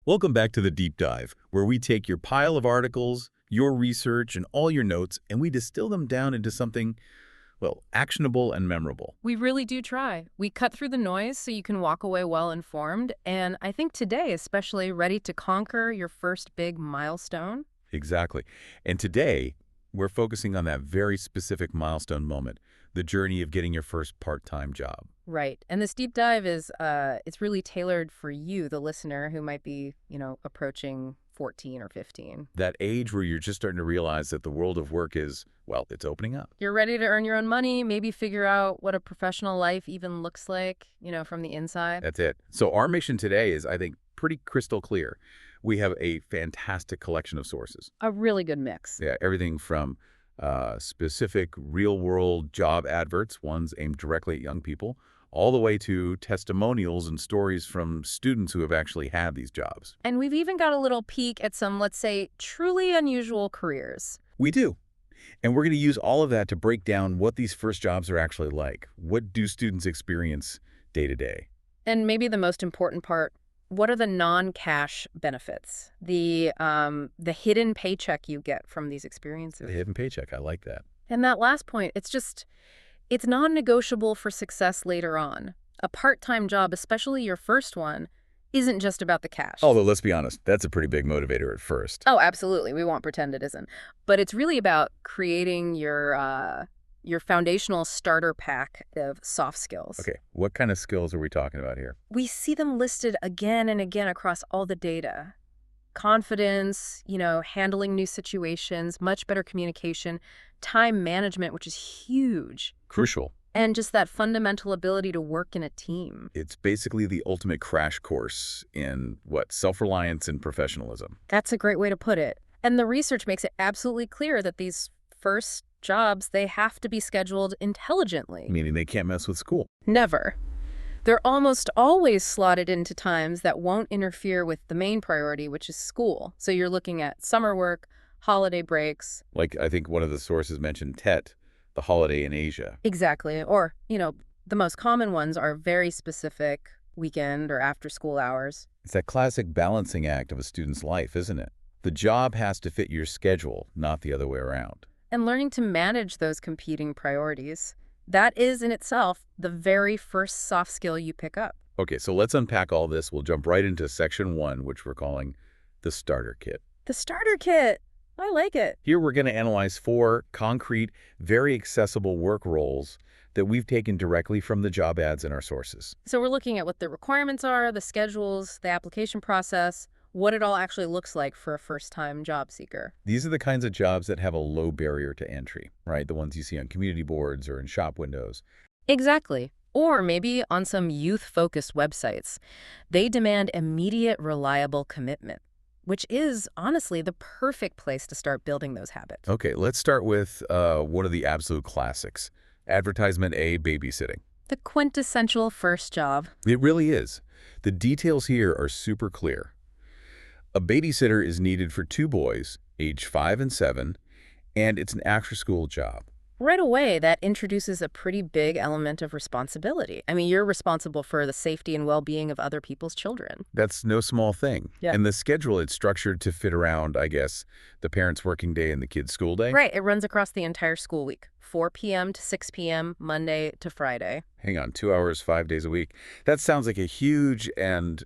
Welcome back to the Deep Dive, where we take your pile of articles, your research, and all your notes, and we distill them down into something, well, actionable and memorable. We really do try. We cut through the noise so you can walk away well-informed, and I think today especially ready to conquer your first big milestone. Exactly. And today, we're focusing on that very specific milestone moment, the journey of getting your first part-time job. Right. And this deep dive is it's really tailored for you, the listener, who might be, approaching 14 or 15. That age where you're just starting to realize that the world of work is, well, it's opening up. You're ready to earn your own money, maybe figure out what a professional life even looks like, from the inside. That's it. So our mission today is, I think, pretty crystal clear. We have a fantastic collection of sources. A really good mix. Yeah, everything from specific real-world job adverts, ones aimed directly at young people, all the way to testimonials and stories from students who have actually had these jobs. And we've even got a little peek at some, let's say, truly unusual careers. We do. And we're going to use all of that to break down what these first jobs are actually like. What do students experience day to day? And maybe the most important part, what are the non-cash benefits? The hidden paycheck you get from these experiences. The hidden paycheck, I like that. And that last point, it's non-negotiable for success later on. A part-time job, especially your first one, isn't just about the cash. Although, let's be honest, that's a pretty big motivator at first. Oh, absolutely. We won't pretend it isn't. But it's really about creating your foundational starter pack of soft skills. Okay, what kind of skills are we talking about here? We see them listed again and again across all the data. Confidence, handling new situations, much better communication, time management, which is huge. Crucial. And just that fundamental ability to work in a team. It's basically the ultimate crash course in, self-reliance and professionalism. That's a great way to put it. And the research makes it absolutely clear that these first jobs, they have to be scheduled intelligently. Meaning they can't mess with school. Never. They're almost always slotted into times that won't interfere with the main priority, which is school. So you're looking at summer work, holiday breaks. Like, I think one of the sources mentioned TET, the holiday in Asia. Exactly. Or, the most common ones are very specific weekend or after-school hours. It's that classic balancing act of a student's life, isn't it? The job has to fit your schedule, not the other way around. And learning to manage those competing priorities, that is in itself the very first soft skill you pick up. Okay, so let's unpack all this. We'll jump right into section 1, which we're calling the starter kit. The starter kit. I like it. Here we're going to analyze 4 concrete, very accessible work roles that we've taken directly from the job ads in our sources. So we're looking at what the requirements are, the schedules, the application process, what it all actually looks like for a first-time job seeker. These are the kinds of jobs that have a low barrier to entry, right? The ones you see on community boards or in shop windows. Exactly. Or maybe on some youth-focused websites. They demand immediate, reliable commitment, which is, honestly, the perfect place to start building those habits. Okay, let's start with one of the absolute classics. Advertisement A, babysitting. The quintessential first job. It really is. The details here are super clear. A babysitter is needed for 2 boys, age 5 and 7, and it's an after-school job. Right away, that introduces a pretty big element of responsibility. I mean, you're responsible for the safety and well-being of other people's children. That's no small thing. Yeah. And the schedule, it's structured to fit around, I guess, the parents' working day and the kids' school day. Right. It runs across the entire school week, 4 p.m. to 6 p.m., Monday to Friday. Hang on, 2 hours, 5 days a week. That sounds like a huge and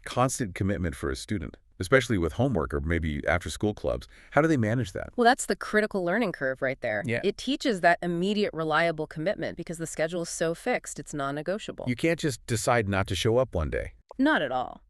constant commitment for a student, especially with homework or maybe after-school clubs. How do they manage that? Well, that's the critical learning curve right there. Yeah. It teaches that immediate, reliable commitment because the schedule is so fixed, it's non-negotiable. You can't just decide not to show up one day. Not at all.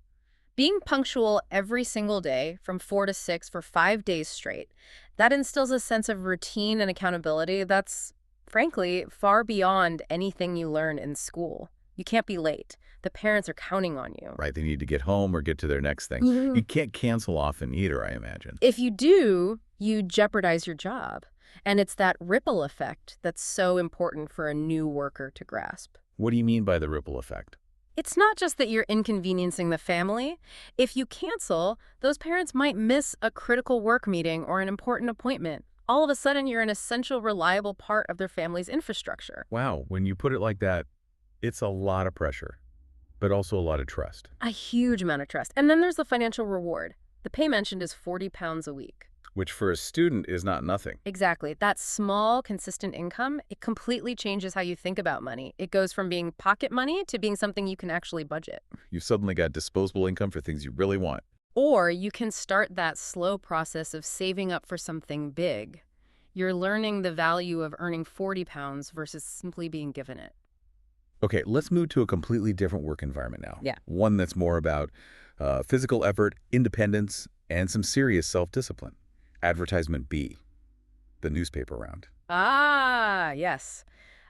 Being punctual every single day from 4 to 6 for 5 days straight, that instills a sense of routine and accountability that's, frankly, far beyond anything you learn in school. You can't be late. The parents are counting on you. Right, they need to get home or get to their next thing. Mhm. You can't cancel often either, I imagine. If you do, you jeopardize your job. And it's that ripple effect that's so important for a new worker to grasp. What do you mean by the ripple effect? It's not just that you're inconveniencing the family. If you cancel, those parents might miss a critical work meeting or an important appointment. All of a sudden, you're an essential, reliable part of their family's infrastructure. Wow, when you put it like that, it's a lot of pressure. but also a lot of trust. A huge amount of trust. And then there's the financial reward. The pay mentioned is £40 a week. Which for a student is not nothing. Exactly. That small, consistent income, it completely changes how you think about money. It goes from being pocket money to being something you can actually budget. You've suddenly got disposable income for things you really want. Or you can start that slow process of saving up for something big. You're learning the value of earning £40 versus simply being given it. Okay, let's move to a completely different work environment now. Yeah. One that's more about physical effort, independence, and some serious self-discipline. Advertisement B, the newspaper round. Ah, yes.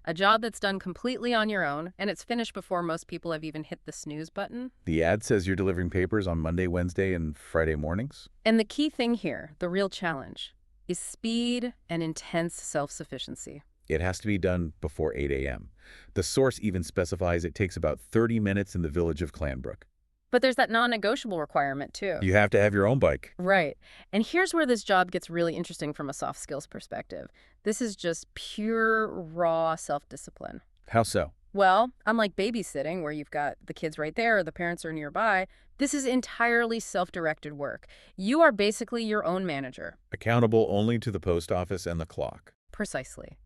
A job that's done completely on your own, and it's finished before most people have even hit the snooze button. The ad says you're delivering papers on Monday, Wednesday, and Friday mornings. And the key thing here, the real challenge, is speed and intense self-sufficiency. It has to be done before 8 a.m. The source even specifies it takes about 30 minutes in the village of Clanbrook. But there's that non-negotiable requirement, too. You have to have your own bike. Right. And here's where this job gets really interesting from a soft skills perspective. This is just pure, raw self-discipline. How so? Well, unlike babysitting, where you've got the kids right there or the parents are nearby, this is entirely self-directed work. You are basically your own manager. Accountable only to the post office and the clock. Precisely.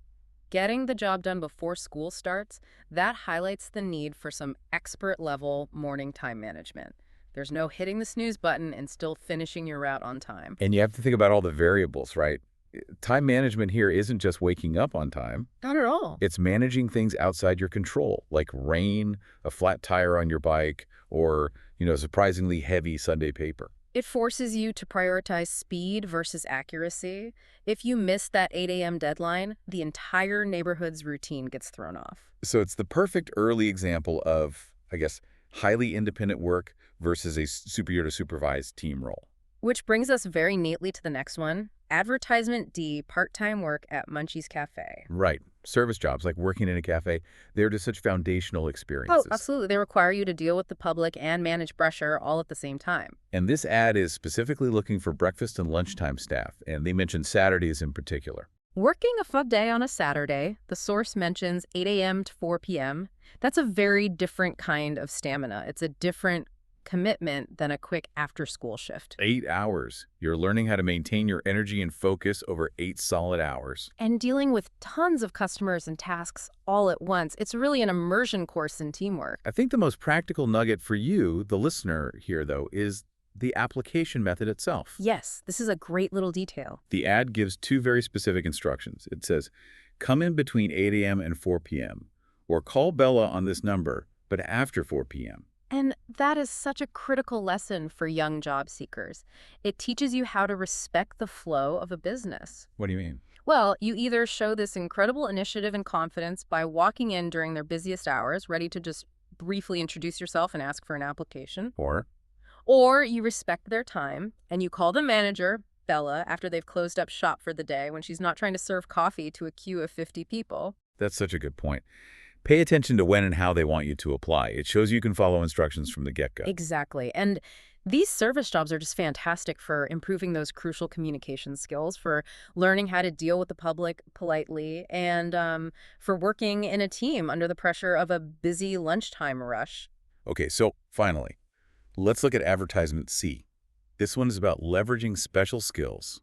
Getting the job done before school starts, that highlights the need for some expert-level morning time management. There's no hitting the snooze button and still finishing your route on time. And you have to think about all the variables, right? Time management here isn't just waking up on time. Not at all. It's managing things outside your control, like rain, a flat tire on your bike, or, surprisingly heavy Sunday paper. It forces you to prioritize speed versus accuracy. If you miss that 8 a.m. deadline, the entire neighborhood's routine gets thrown off. So it's the perfect early example of, I guess, highly independent work versus a superior to supervised team role. Which brings us very neatly to the next one. Advertisement D, part-time work at Munchie's Cafe. Right. Service jobs, like working in a cafe, they're just such foundational experiences. Oh, absolutely. They require you to deal with the public and manage pressure all at the same time. And this ad is specifically looking for breakfast and lunchtime staff, and they mention Saturdays in particular. Working a full day on a Saturday, the source mentions 8 a.m. to 4 p.m. That's a very different kind of stamina. It's a different commitment than a quick after-school shift. 8 hours. You're learning how to maintain your energy and focus over 8 solid hours. And dealing with tons of customers and tasks all at once. It's really an immersion course in teamwork. I think the most practical nugget for you, the listener here, though, is the application method itself. Yes, this is a great little detail. The ad gives 2 very specific instructions. It says, come in between 8 a.m. and 4 p.m., or call Bella on this number, but after 4 p.m. And that is such a critical lesson for young job seekers. It teaches you how to respect the flow of a business. What do you mean? Well, you either show this incredible initiative and confidence by walking in during their busiest hours, ready to just briefly introduce yourself and ask for an application. Or you respect their time and you call the manager, Bella, after they've closed up shop for the day when she's not trying to serve coffee to a queue of 50 people. That's such a good point. Pay attention to when and how they want you to apply. It shows you can follow instructions from the get-go. Exactly. And these service jobs are just fantastic for improving those crucial communication skills, for learning how to deal with the public politely, and for working in a team under the pressure of a busy lunchtime rush. Okay, so finally, let's look at advertisement C. This one is about leveraging special skills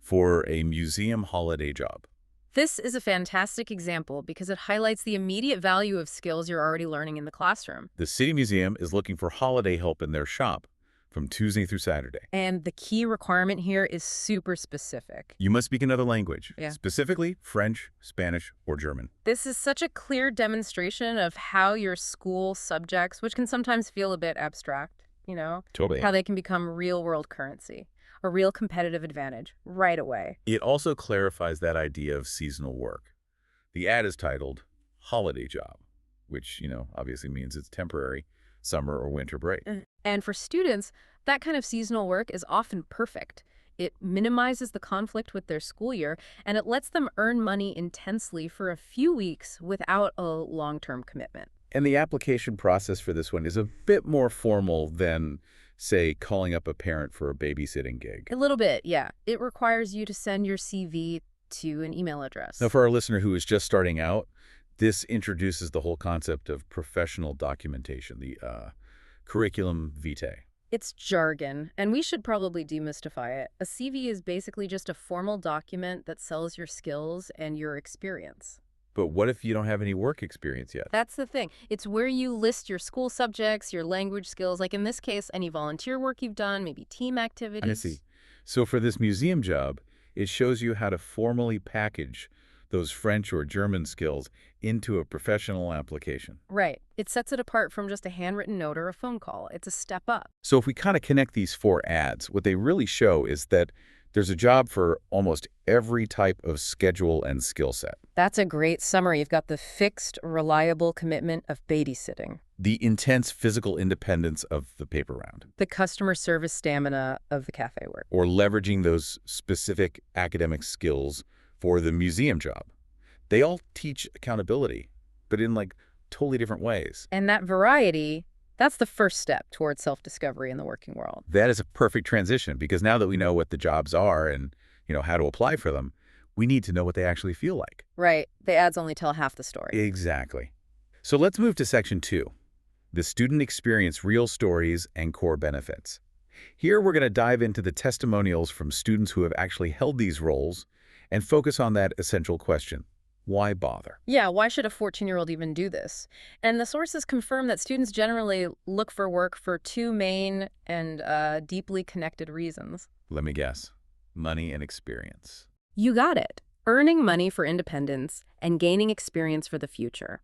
for a museum holiday job. This is a fantastic example because it highlights the immediate value of skills you're already learning in the classroom. The City Museum is looking for holiday help in their shop from Tuesday through Saturday. And the key requirement here is super specific. You must speak another language, Yeah. specifically French, Spanish, or German. This is such a clear demonstration of how your school subjects, which can sometimes feel a bit abstract, Totally. how they can become real-world currency, a real competitive advantage right away. It also clarifies that idea of seasonal work. The ad is titled Holiday Job, which, obviously means it's temporary, summer or winter break. And for students, that kind of seasonal work is often perfect. It minimizes the conflict with their school year, and it lets them earn money intensely for a few weeks without a long-term commitment. And the application process for this one is a bit more formal than, say, calling up a parent for a babysitting gig. A little bit, yeah. It requires you to send your CV to an email address. Now, for our listener who is just starting out, This introduces the whole concept of professional documentation, the curriculum vitae. It's jargon, and we should probably demystify it. A CV is basically just a formal document that sells your skills and your experience. But what if you don't have any work experience yet? That's the thing. It's where you list your school subjects, your language skills, like in this case, any volunteer work you've done, maybe team I see. activities. So for this museum job, it shows you how to formally package those French or German skills into a professional application. Right. It sets it apart from just a handwritten note or a phone call. It's a step up. So if we kind of connect these four ads, what they really show is that there's a job for almost every type of schedule and skill set. That's a great summary. You've got the fixed, reliable commitment of babysitting, The intense physical independence of the paper round, the customer service stamina of the cafe work. or leveraging those specific academic skills for the museum job. They all teach accountability, but in like totally different ways. And that variety, that's the first step towards self-discovery in the working world. That is a perfect transition because now that we know what the jobs are and, how to apply for them, we need to know what they actually feel like. Right. The ads only tell half the story. Exactly. So let's move to section 2, the student experience real stories and core benefits. Here we're going to dive into the testimonials from students who have actually held these roles and focus on that essential question: why bother? Yeah, why should a 14-year-old even do this? And the sources confirm that students generally look for work for two main and deeply connected reasons. Let me guess. Money and experience. You got it. Earning money for independence and gaining experience for the future.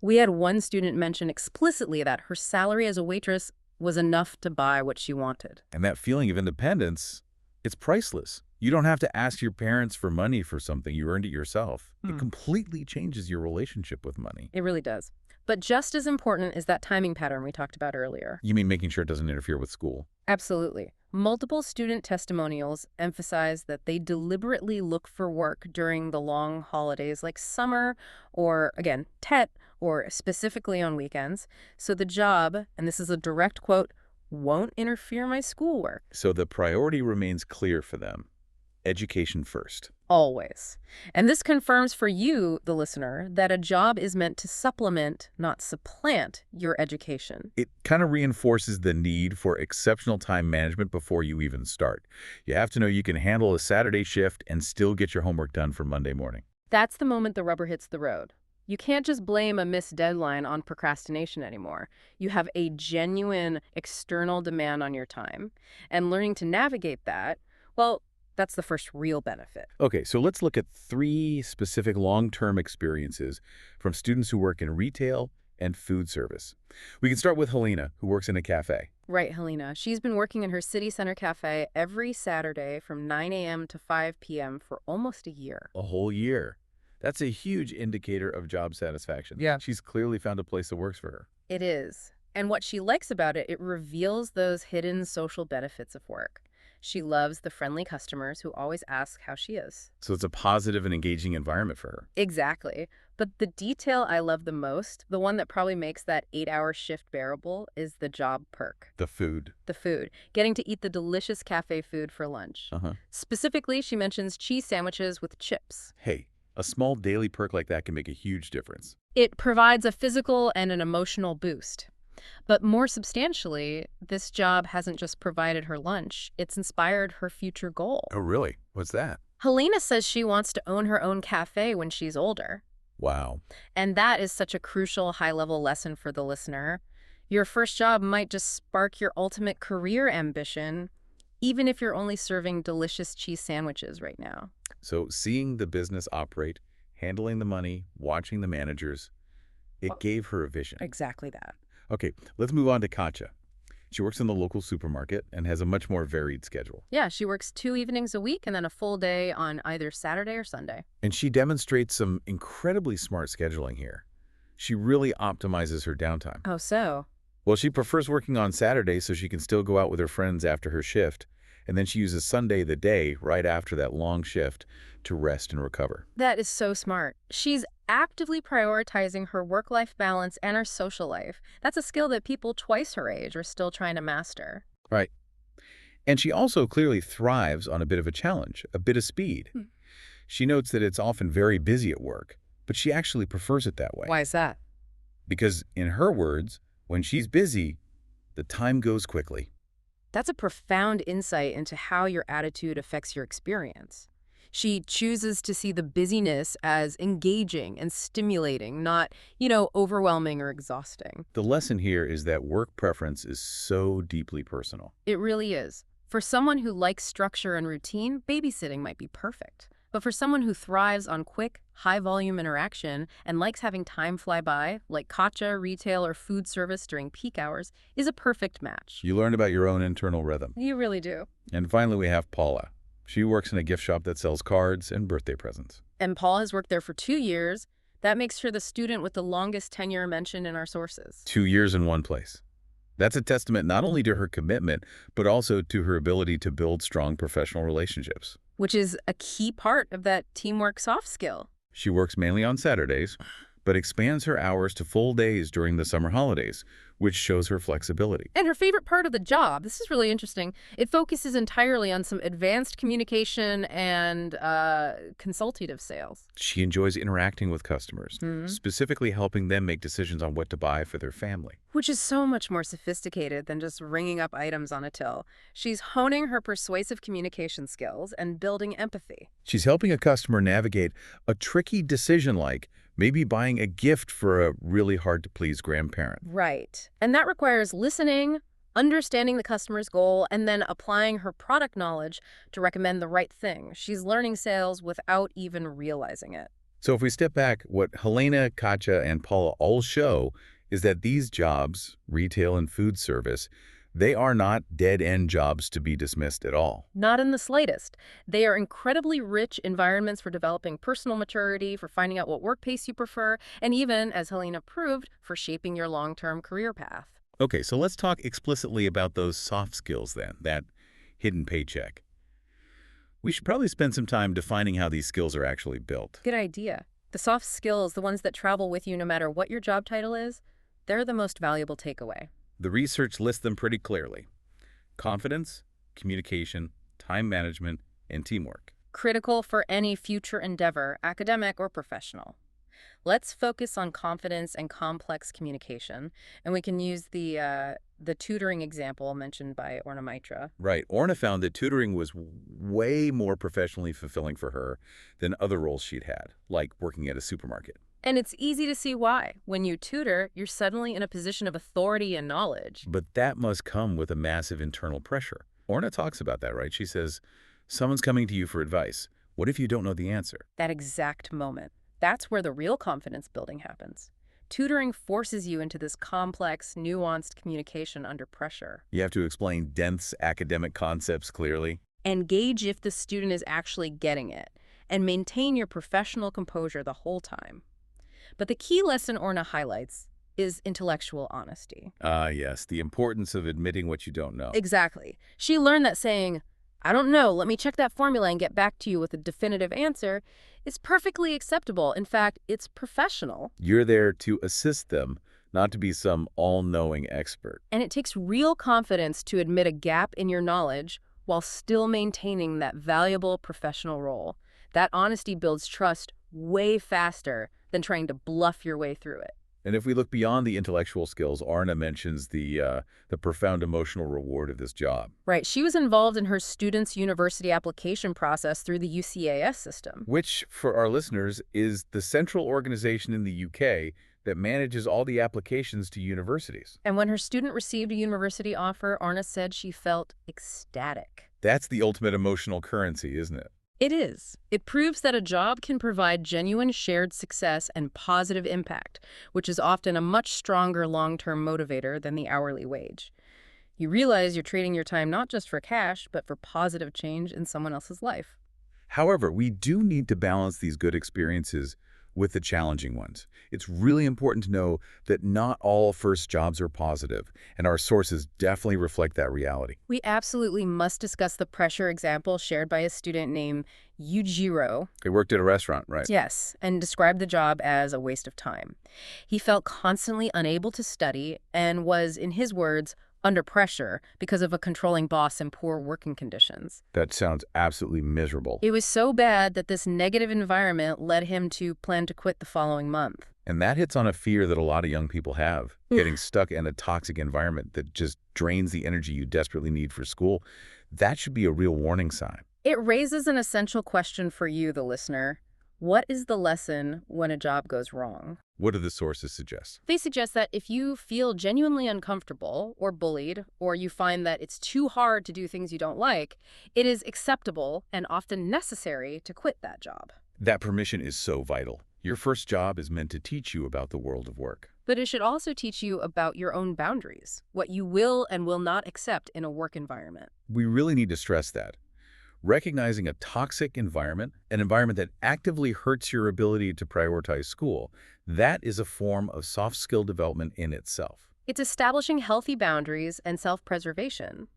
We had one student mention explicitly that her salary as a waitress was enough to buy what she wanted. And that feeling of independence, it's priceless. You don't have to ask your parents for money for something. You earned it yourself. It completely changes your relationship with money. It really does. But just as important is that timing pattern we talked about earlier. You mean making sure it doesn't interfere with school? Absolutely. Multiple student testimonials emphasize that they deliberately look for work during the long holidays like summer or, again, Tet, or specifically on weekends. So the job, and this is a direct quote, won't interfere my schoolwork. So the priority remains clear for them. Education first. Always. And this confirms for you, the listener, that a job is meant to supplement, not supplant, your education. It kind of reinforces the need for exceptional time management before you even start. You have to know you can handle a Saturday shift and still get your homework done for Monday morning. That's the moment the rubber hits the road. You can't just blame a missed deadline on procrastination anymore. You have a genuine external demand on your time. And learning to navigate that, well, that's the first real benefit. Okay, so let's look at 3 specific long-term experiences from students who work in retail and food service. We can start with Helena, who works in a cafe. Right, Helena. She's been working in her city center cafe every Saturday from 9 a.m. to 5 p.m. for almost a year. A whole year. That's a huge indicator of job satisfaction. Yeah. She's clearly found a place that works for her. It is. And what she likes about it, it reveals those hidden social benefits of work. She loves the friendly customers who always ask how she is. So it's a positive and engaging environment for her. Exactly. But the detail I love the most, the one that probably makes that 8-hour shift bearable, is the job perk. The food. The food. Getting to eat the delicious cafe food for lunch. Specifically, she mentions cheese sandwiches with chips. Hey, a small daily perk like that can make a huge difference. It provides a physical and an emotional boost. But more substantially, this job hasn't just provided her lunch, it's inspired her future goal. Oh, really? What's that? Helena says she wants to own her own cafe when she's older. Wow. And that is such a crucial high-level lesson for the listener. Your first job might just spark your ultimate career ambition, even if you're only serving delicious cheese sandwiches right now. So seeing the business operate, handling the money, watching the managers, it gave her a vision. Exactly that. Okay, let's move on to Katja. She works in the local supermarket and has a much more varied schedule. Yeah, she works 2 evenings a week and then a full day on either Saturday or Sunday. And she demonstrates some incredibly smart scheduling here. She really optimizes her downtime. Oh, so? Well, she prefers working on Saturday so she can still go out with her friends after her shift, and then she uses Sunday the day right after that long shift to rest and recover. That is so smart. She's actively prioritizing her work-life balance and her social life. That's a skill that people twice her age are still trying to master. Right. And she also clearly thrives on a bit of a challenge, a bit of speed. She notes that it's often very busy at work, but she actually prefers it that way. Why is that? Because, in her words, when she's busy, the time goes quickly. That's a profound insight into how your attitude affects your experience. She chooses to see the busyness as engaging and stimulating, not, overwhelming or exhausting. The lesson here is that work preference is so deeply personal. It really is. For someone who likes structure and routine, babysitting might be perfect. But for someone who thrives on quick, high-volume interaction and likes having time fly by, like Katja, retail, or food service during peak hours, is a perfect match. You learn about your own internal rhythm. You really do. And finally, we have Paula. She works in a gift shop that sells cards and birthday presents. And Paul has worked there for 2 years. That makes her the student with the longest tenure mentioned in our sources. 2 years in one place. That's a testament not only to her commitment, but also to her ability to build strong professional relationships. Which is a key part of that teamwork soft skill. She works mainly on Saturdays, but expands her hours to full days during the summer holidays, which shows her flexibility. And her favorite part of the job, this is really interesting, it focuses entirely on some advanced communication and consultative sales. She enjoys interacting with customers, specifically helping them make decisions on what to buy for their family. Which is so much more sophisticated than just ringing up items on a till. She's honing her persuasive communication skills and building empathy. She's helping a customer navigate a tricky decision like maybe buying a gift for a really hard-to-please grandparent. Right. And that requires listening, understanding the customer's goal, and then applying her product knowledge to recommend the right thing. She's learning sales without even realizing it. So if we step back, what Helena, Katja, and Paula all show is that these jobs, retail and food service, they are not dead-end jobs to be dismissed at all. Not in the slightest. They are incredibly rich environments for developing personal maturity, for finding out what work pace you prefer, and even, as Helena proved, for shaping your long-term career path. Okay, so let's talk explicitly about those soft skills then, that hidden paycheck. We should probably spend some time defining how these skills are actually built. Good idea. The soft skills, the ones that travel with you no matter what your job title is, they're the most valuable takeaway. The research lists them pretty clearly. Confidence, communication, time management, and teamwork. Critical for any future endeavor, academic or professional. Let's focus on confidence and complex communication, and we can use the tutoring example mentioned by Orna Mitra. Right. Orna found that tutoring was way more professionally fulfilling for her than other roles she'd had, like working at a supermarket. And it's easy to see why. When you tutor, you're suddenly in a position of authority and knowledge. But that must come with a massive internal pressure. Orna talks about that, right? She says, someone's coming to you for advice. What if you don't know the answer? That exact moment. That's where the real confidence building happens. Tutoring forces you into this complex, nuanced communication under pressure. You have to explain dense academic concepts clearly. And gauge if the student is actually getting it, and maintain your professional composure the whole time. But the key lesson Orna highlights is intellectual honesty. Yes, the importance of admitting what you don't know. Exactly. She learned that saying, I don't know, let me check that formula and get back to you with a definitive answer, is perfectly acceptable. In fact, it's professional. You're there to assist them, not to be some all-knowing expert. And it takes real confidence to admit a gap in your knowledge while still maintaining that valuable professional role. That honesty builds trust way faster than trying to bluff your way through it. And if we look beyond the intellectual skills, Orna mentions the profound emotional reward of this job. Right. She was involved in her students' university application process through the UCAS system. Which, for our listeners, is the central organization in the UK that manages all the applications to universities. And when her student received a university offer, Orna said she felt ecstatic. That's the ultimate emotional currency, isn't it? It is. It proves that a job can provide genuine shared success and positive impact, which is often a much stronger long-term motivator than the hourly wage. You realize you're trading your time not just for cash, but for positive change in someone else's life. However, we do need to balance these good experiences with the challenging ones. It's really important to know that not all first jobs are positive, and our sources definitely reflect that reality. We absolutely must discuss the pressure example shared by a student named Yujiro. He worked at a restaurant, right? Yes, and described the job as a waste of time. He felt constantly unable to study and was, in his words, under pressure because of a controlling boss and poor working conditions. That sounds absolutely miserable. It was so bad that this negative environment led him to plan to quit the following month. And that hits on a fear that a lot of young people have, getting stuck in a toxic environment that just drains the energy you desperately need for school. That should be a real warning sign. It raises an essential question for you, the listener. What is the lesson when a job goes wrong? What do the sources suggest? They suggest that if you feel genuinely uncomfortable or bullied, or you find that it's too hard to do things you don't like, it is acceptable and often necessary to quit that job. That permission is so vital. Your first job is meant to teach you about the world of work. But it should also teach you about your own boundaries, what you will and will not accept in a work environment. We really need to stress that. Recognizing a toxic environment, an environment that actively hurts your ability to prioritize school, that is a form of soft skill development in itself. It's establishing healthy boundaries and self-preservation.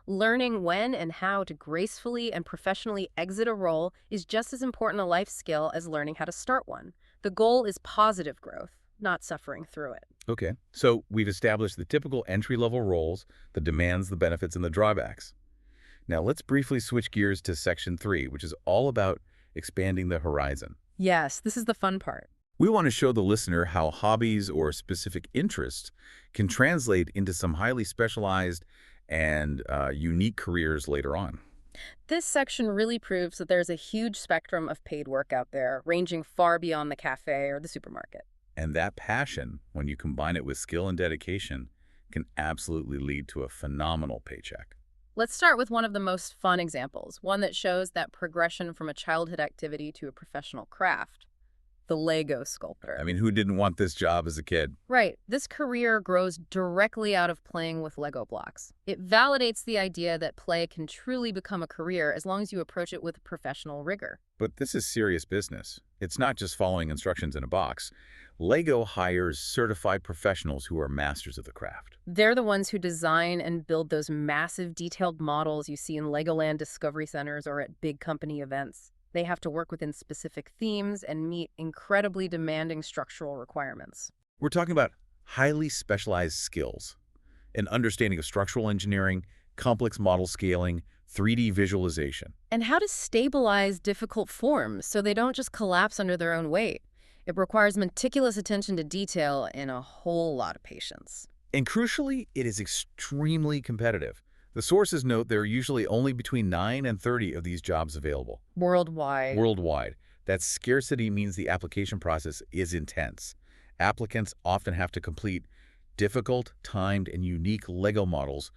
Learning when and how to gracefully and professionally exit a role is just as important a life skill as learning how to start one. The goal is positive growth, not suffering through it. Okay, so we've established the typical entry-level roles, the demands, the benefits, and the drawbacks. Now let's briefly switch gears to Section 3, which is all about expanding the horizon. Yes, this is the fun part. We want to show the listener how hobbies or specific interests can translate into some highly specialized and unique careers later on. This section really proves that there's a huge spectrum of paid work out there, ranging far beyond the cafe or the supermarket. And that passion, when you combine it with skill and dedication, can absolutely lead to a phenomenal paycheck. Let's start with one of the most fun examples, one that shows that progression from a childhood activity to a professional craft. The Lego sculptor. I mean, who didn't want this job as a kid? Right. This career grows directly out of playing with Lego blocks. It validates the idea that play can truly become a career as long as you approach it with professional rigor. But this is serious business. It's not just following instructions in a box. Lego hires certified professionals who are masters of the craft. They're the ones who design and build those massive detailed models you see in Legoland Discovery Centers or at big company events. They have to work within specific themes and meet incredibly demanding structural requirements. We're talking about highly specialized skills, an understanding of structural engineering, complex model scaling, 3D visualization. And how to stabilize difficult forms so they don't just collapse under their own weight. It requires meticulous attention to detail and a whole lot of patience. And crucially, it is extremely competitive. The sources note there are usually only between 9 and 30 of these jobs available. Worldwide. Worldwide. That scarcity means the application process is intense. Applicants often have to complete difficult, timed, and unique Lego models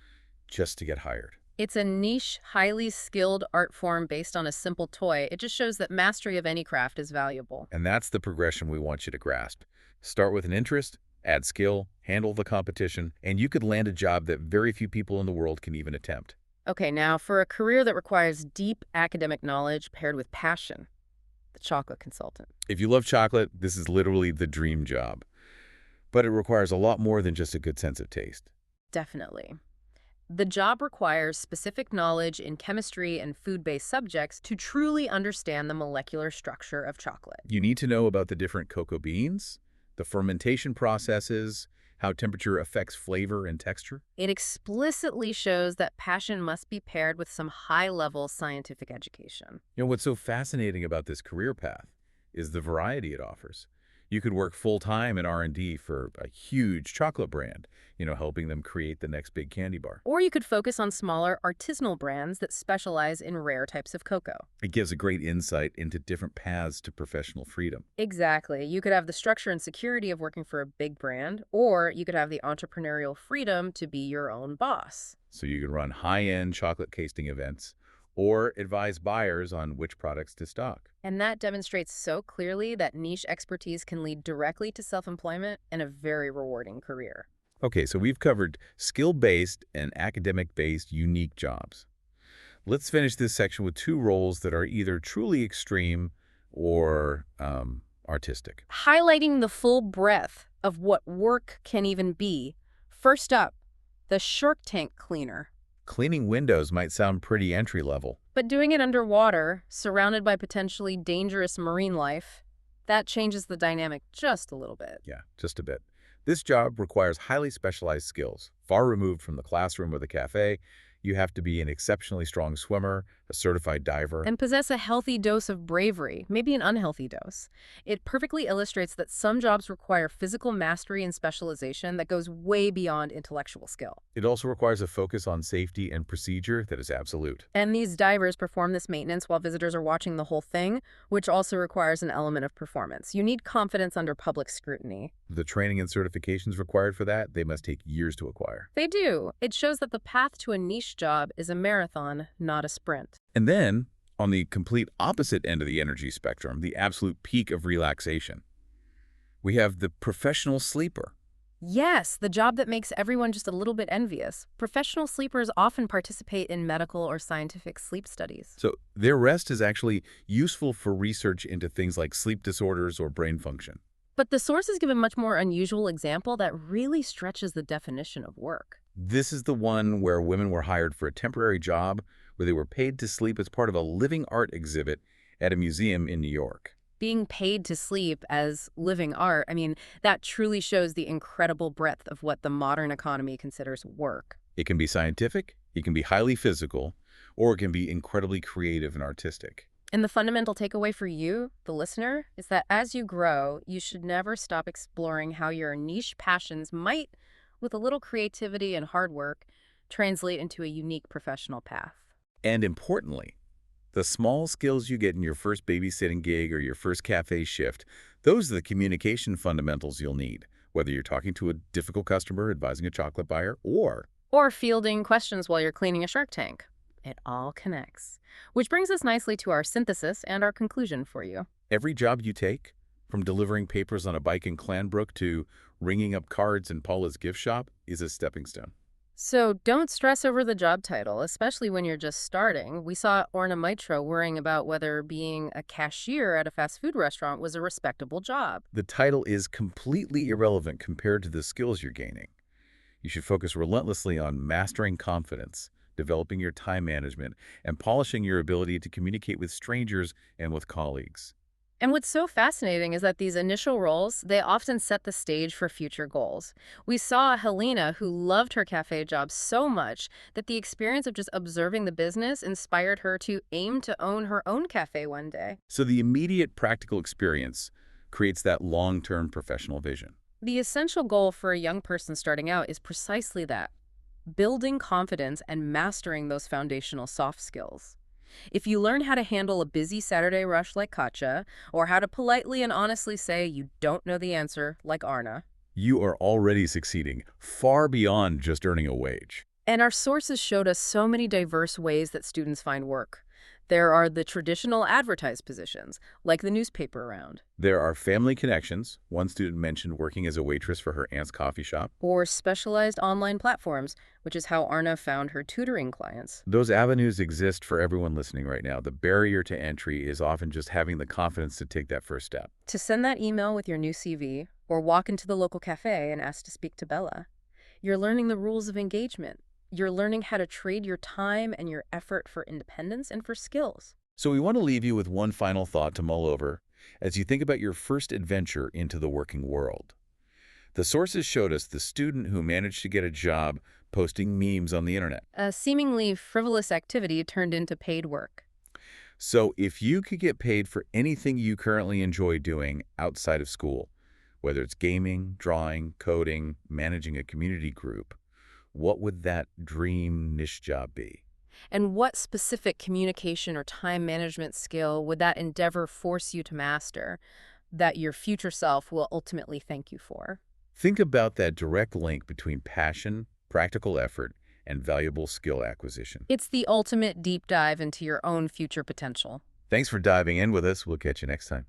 just to get hired. It's a niche, highly skilled art form based on a simple toy. It just shows that mastery of any craft is valuable. And that's the progression we want you to grasp. Start with an interest, add skill, handle the competition, and you could land a job that very few people in the world can even attempt. Okay, now for a career that requires deep academic knowledge paired with passion, the chocolate consultant. If you love chocolate, this is literally the dream job. But it requires a lot more than just a good sense of taste. Definitely. The job requires specific knowledge in chemistry and food-based subjects to truly understand the molecular structure of chocolate. You need to know about the different cocoa beans, the fermentation processes, how temperature affects flavor and texture. It explicitly shows that passion must be paired with some high-level scientific education. You know, what's so fascinating about this career path is the variety it offers. You could work full-time in R&D for a huge chocolate brand, helping them create the next big candy bar. Or you could focus on smaller artisanal brands that specialize in rare types of cocoa. It gives a great insight into different paths to professional freedom. Exactly. You could have the structure and security of working for a big brand, or you could have the entrepreneurial freedom to be your own boss. So you can run high-end chocolate tasting events or advise buyers on which products to stock. And that demonstrates so clearly that niche expertise can lead directly to self-employment and a very rewarding career. Okay, so we've covered skill-based and academic-based unique jobs. Let's finish this section with two roles that are either truly extreme or artistic. Highlighting the full breadth of what work can even be. First up, the Shark Tank cleaner. Cleaning windows might sound pretty entry-level. But doing it underwater, surrounded by potentially dangerous marine life, that changes the dynamic just a little bit. Yeah, just a bit. This job requires highly specialized skills, far removed from the classroom or the cafe. You have to be an exceptionally strong swimmer, a certified diver. And possess a healthy dose of bravery, maybe an unhealthy dose. It perfectly illustrates that some jobs require physical mastery and specialization that goes way beyond intellectual skill. It also requires a focus on safety and procedure that is absolute. And these divers perform this maintenance while visitors are watching the whole thing, which also requires an element of performance. You need confidence under public scrutiny. The training and certifications required for that, they must take years to acquire. They do. It shows that the path to a niche job is a marathon, not a sprint. And then, on the complete opposite end of the energy spectrum, the absolute peak of relaxation, we have the professional sleeper. Yes, the job that makes everyone just a little bit envious. Professional sleepers often participate in medical or scientific sleep studies. So their rest is actually useful for research into things like sleep disorders or brain function. But the sources give a much more unusual example that really stretches the definition of work. This is the one where women were hired for a temporary job where they were paid to sleep as part of a living art exhibit at a museum in New York. Being paid to sleep as living art, that truly shows the incredible breadth of what the modern economy considers work. It can be scientific, it can be highly physical, or it can be incredibly creative and artistic. And the fundamental takeaway for you, the listener, is that as you grow, you should never stop exploring how your niche passions might, with a little creativity and hard work, translate into a unique professional path. And importantly, the small skills you get in your first babysitting gig or your first cafe shift, those are the communication fundamentals you'll need, whether you're talking to a difficult customer, advising a chocolate buyer, or Fielding questions while you're cleaning a Shark Tank. It all connects. Which brings us nicely to our synthesis and our conclusion for you. every job you take, from delivering papers on a bike in Clanbrook to ringing up cards in Paula's gift shop, is a stepping stone. So don't stress over the job title, especially when you're just starting. We saw Orna Mitra worrying about whether being a cashier at a fast food restaurant was a respectable job. The title is completely irrelevant compared to the skills you're gaining. You should focus relentlessly on mastering confidence, developing your time management, and polishing your ability to communicate with strangers and with colleagues. And what's so fascinating is that these initial roles, they often set the stage for future goals. We saw Helena, who loved her cafe job so much that the experience of just observing the business inspired her to aim to own her own cafe one day. So the immediate practical experience creates that long-term professional vision. The essential goal for a young person starting out is precisely that, building confidence and mastering those foundational soft skills. If you learn how to handle a busy Saturday rush like Katja, or how to politely and honestly say you don't know the answer like Arna, You are already succeeding, far beyond just earning a wage. and our sources showed us so many diverse ways that students find work. There are the traditional advertised positions, like the newspaper round, There are family connections. One student mentioned working as a waitress for her aunt's coffee shop. or specialized online platforms, which is how Arna found her tutoring clients. Those avenues exist for everyone listening right now. The barrier to entry is often just having the confidence to take that first step. To send that email with your new CV, or walk into the local cafe and ask to speak to Bella, you're learning the rules of engagement. You're learning how to trade your time and your effort for independence and for skills. So we want to leave you with one final thought to mull over as you think about your first adventure into the working world. The sources showed us the student who managed to get a job posting memes on the internet. A seemingly frivolous activity turned into paid work. So if you could get paid for anything you currently enjoy doing outside of school, whether it's gaming, drawing, coding, managing a community group, what would that dream niche job be? And what specific communication or time management skill would that endeavor force you to master that your future self will ultimately thank you for? Think about that direct link between passion, practical effort, and valuable skill acquisition. It's the ultimate deep dive into your own future potential. Thanks for diving in with us. We'll catch you next time.